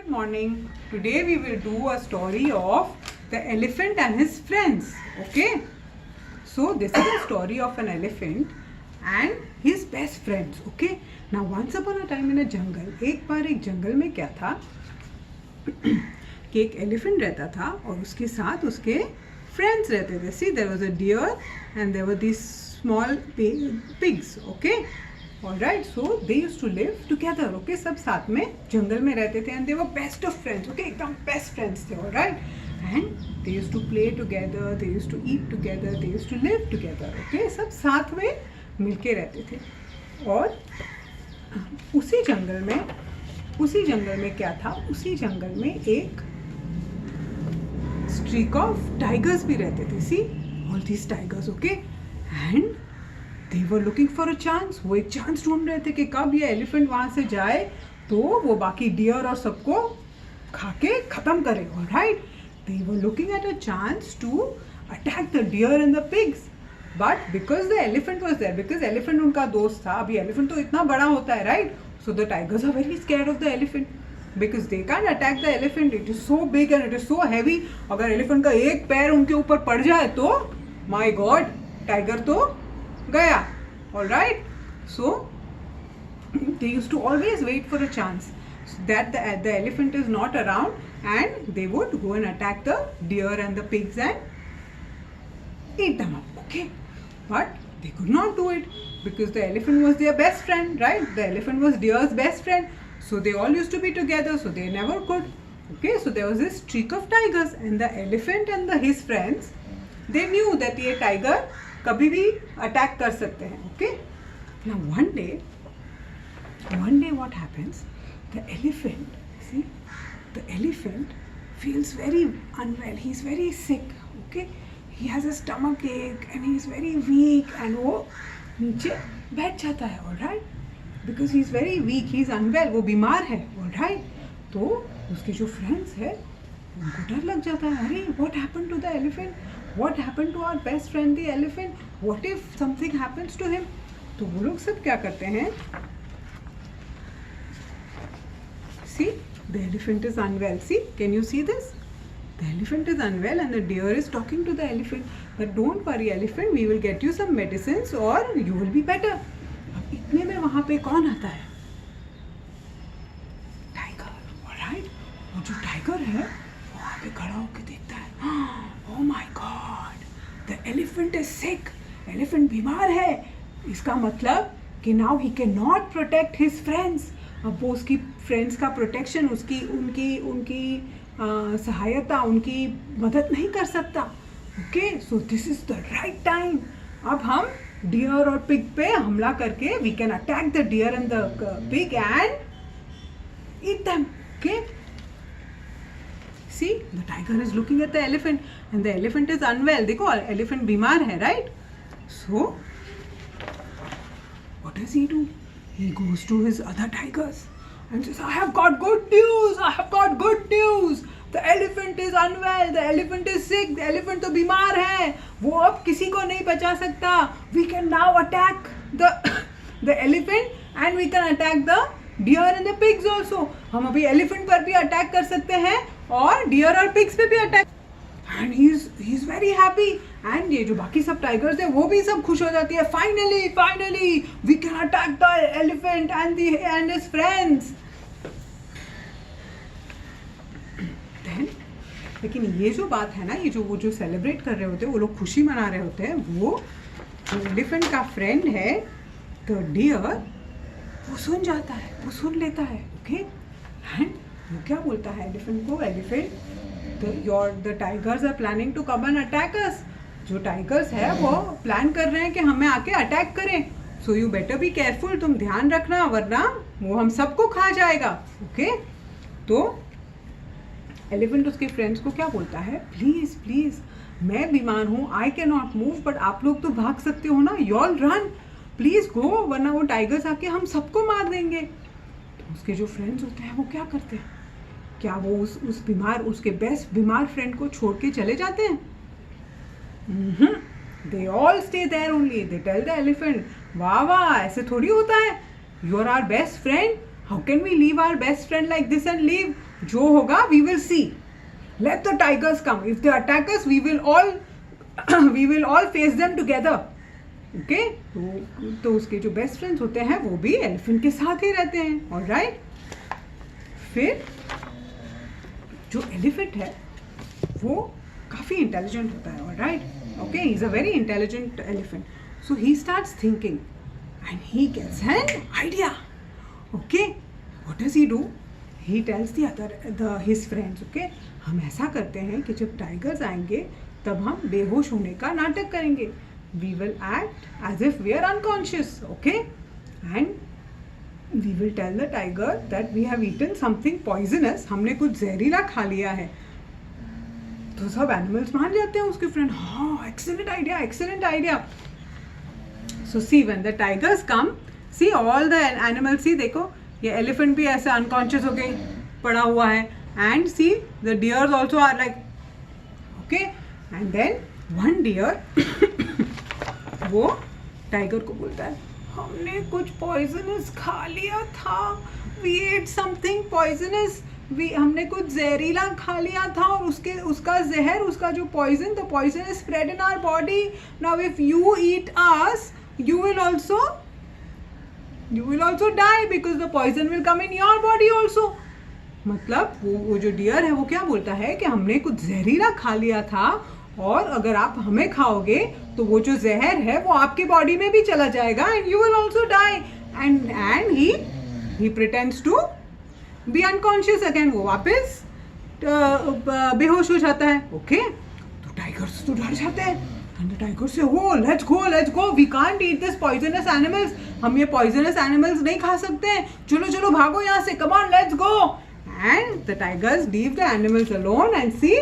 Good morning. Today we will do a story of the elephant and his friends. Okay. So this is a story of an elephant and his best friends. Okay. Now once upon a time in a jungle, एक बार एक जंगल में क्या था कि एक elephant रहता था और उसके साथ उसके फ्रेंड्स रहते थे. See, there was a deer and there were these small pigs. Okay. Alright, so they used to live together. Okay, सब साथ में जंगल में रहते थे and they were best of friends. Okay, एकदम best friends थे. Alright, and they used to play together, they used to eat together, they used to live together. Okay, सब साथ में मिलके रहते थे. और उसी जंगल में क्या था? उसी जंगल में एक streak of tigers भी रहते थे. See, all these tigers. Okay, and they were looking for a chance. वो एक चांस ढूंढ रहे थे कि कब ये एलिफेंट वहाँ से जाए तो वो बाकी डियर और सबको खा के ख़त्म करे. Alright, they were looking at a chance to attack the deer and the pigs. But because the elephant was there, because elephant उनका दोस्त था. अभी elephant तो इतना बड़ा होता है, right? So the tigers are very scared of the elephant because they can't attack the elephant. It is so big and it is so heavy. अगर elephant का एक पैर उनके ऊपर पड़ जाए तो my God, टाइगर तो गया. Alright, so they used to always wait for a chance that the elephant is not around and they would go and attack the deer and the pigs and eat them up. Okay, but they could not do it because the elephant was their best friend, right? The elephant was deer's best friend, so they all used to be together, so they never could. Okay, so there was this streak of tigers and the elephant and his friends, they knew that ये tiger कभी भी attack कर सकते हैं. Okay, now one day what happens, the elephant feels very unwell. He's very sick. Okay, he has a stomach ache and he's very weak and वो नीचे बैठ जाता है. alright, because he's very weak, he's unwell, वो बीमार है. alright, तो उसके जो फ्रेंड्स है उनको डर लग जाता है. अरे what happened to the elephant? What happened to our best friend the elephant? What if something happens to him? तो वो लोग सब क्या करते हैं? See, the elephant is unwell. See, can you see this? The elephant is unwell and the deer is talking to the elephant. But don't worry, elephant, we will get you some medicines or you will be better. अब इतने में वहाँ पे कौन आता है? Tiger. Alright, और जो टाइगर है वहाँ पे खड़ा होकर देखता है. Oh my God, the elephant is sick. Elephant बीमार है. इसका मतलब कि now he cannot protect his friends. अब वो उसकी फ्रेंड्स का प्रोटेक्शन, उनकी सहायता, उनकी मदद नहीं कर सकता. Okay, so this is the right time. अब हम डियर और पिग पे हमला करके we can attack the deer and the pig and eat them. Okay, see, the tiger is looking at the elephant and the elephant is unwell. देखो, elephant बीमार है, right? So what does he do? He goes to his other tigers and says, I have got good news. I have got good news. The elephant is unwell. The elephant is sick. The elephant तो बीमार है. वो अब किसी को नहीं बचा सकता. We can now attack the elephant and we can attack the deer and the pigs also. हम अभी elephant पर भी अटैक कर सकते हैं और डियर और पिग्स पे भी attack. And he is very happy. And ये जो बाकी सब टाइगर्स है वो भी सब खुश हो जाती है. Finally we can attack the elephant and his friends. Then लेकिन ये जो बात है ना, ये जो वो जो सेलिब्रेट कर रहे होते हैं, वो लोग खुशी मना रहे होते हैं, वो जो एलिफेंट का फ्रेंड है द डियर, वो सुन जाता है, वो सुन लेता है. ओके, एंड वो क्या बोलता है एलिफेंट को? Elephant, the tigers are planning to come and attack us. जो टाइगर्स है वो प्लान कर रहे हैं कि हमें आके अटैक करें. So you better be careful. तुम ध्यान रखना वरना वो हम सबको खा जाएगा. ओके, तो एलिफेंट उसके फ्रेंड्स को क्या बोलता है? प्लीज मैं बीमार हूँ, I can not move, but आप लोग तो भाग सकते हो ना. You all run, please go, वरना वो टाइगर्स आके हम सबको मार देंगे. तो उसके जो फ्रेंड्स होते हैं वो क्या करते हैं? क्या वो उसके बेस्ट बीमार फ्रेंड को छोड़ के चले जाते हैं? They all stay there only. They tell the elephant, वाह ऐसे थोड़ी होता है. You are our best friend. How can we leave our best friend like this and leave? जो होगा we will see. Let the tigers come. If they attack us we will all face them together. Okay. तो उसके जो best friends होते हैं वो भी elephant के साथ ही रहते हैं. ऑलराइट. फिर जो एलिफेंट है वो काफ़ी इंटेलिजेंट होता है. Alright. Okay. He is a very intelligent elephant. So he starts thinking and he gets an idea. Okay. What does he do? He tells his friends. Okay. हम ऐसा करते हैं कि जब टाइगर्स आएंगे तब हम बेहोश होने का नाटक करेंगे. We will act as if we are unconscious. Okay. And we will tell the tiger that we have eaten something poisonous. हमने कुछ जहरीला खा लिया है. तो सब एनिमल्स मान जाते हैं उसके फ्रेंड. हाँ, excellent idea, excellent idea. So see when the tigers come, see all the animals. See देखो, ये एलिफेंट भी ऐसे अनकॉन्शियस होके पड़ा हुआ है. And see the deers also are like. Okay. And then one deer वो टाइगर को बोलता है, हमने कुछ पॉइजनस खा लिया था. We ate something poisonous. हमने कुछ जहरीला खा लिया था और उसका जहर, उसका जो poison, the poison is spread in our body. Now if you eat us you will also die because the poison will come in your body also. मतलब वो जो डियर है वो क्या बोलता है कि हमने कुछ जहरीला खा लिया था और अगर आप हमें खाओगे तो वो जो जहर है वो आपके बॉडी में भी चला जाएगा and you will also die. And he pretends to be unconscious again. वो वापस बेहोश हो जाता है. ओके. तो टाइगर्स तो डर जाते हैं. एंड द टाइगर्स से, हो let's go, we can't eat this poisonous animals. हम ये पॉइजनस एनिमल्स नहीं खा सकते हैं. चलो भागो यहाँ से. Come on, let's go. And the tigers leave the animals alone and see.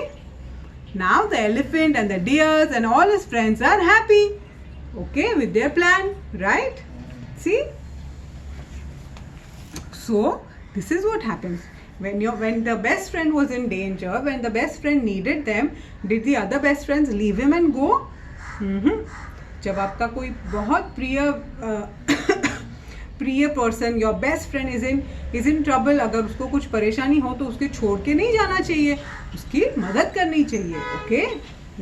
Now the elephant and the deers and all his friends are happy, okay, with their plan, right? See? So this is what happens when the best friend was in danger, when the best friend needed them, did the other best friends leave him and go? जब आपका कोई बहुत प्रिय person, your best friend is in trouble, अगर उसको कुछ परेशानी हो तो उसके छोड़ के नहीं जाना चाहिए, उसकी मदद करनी चाहिए. Okay.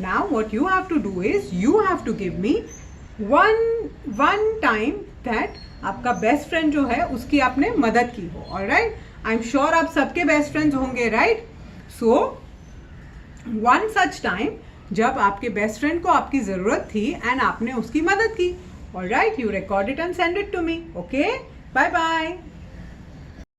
Now what you have to do is you have to give me one time that आपका बेस्ट फ्रेंड जो है उसकी आपने मदद की हो. ऑलराइट. आई एम श्योर आप सबके बेस्ट फ्रेंड्स होंगे, right? So one such time जब आपके बेस्ट फ्रेंड को आपकी ज़रूरत थी एंड आपने उसकी मदद की. All right, you record it and send it to me. Okay? Bye bye.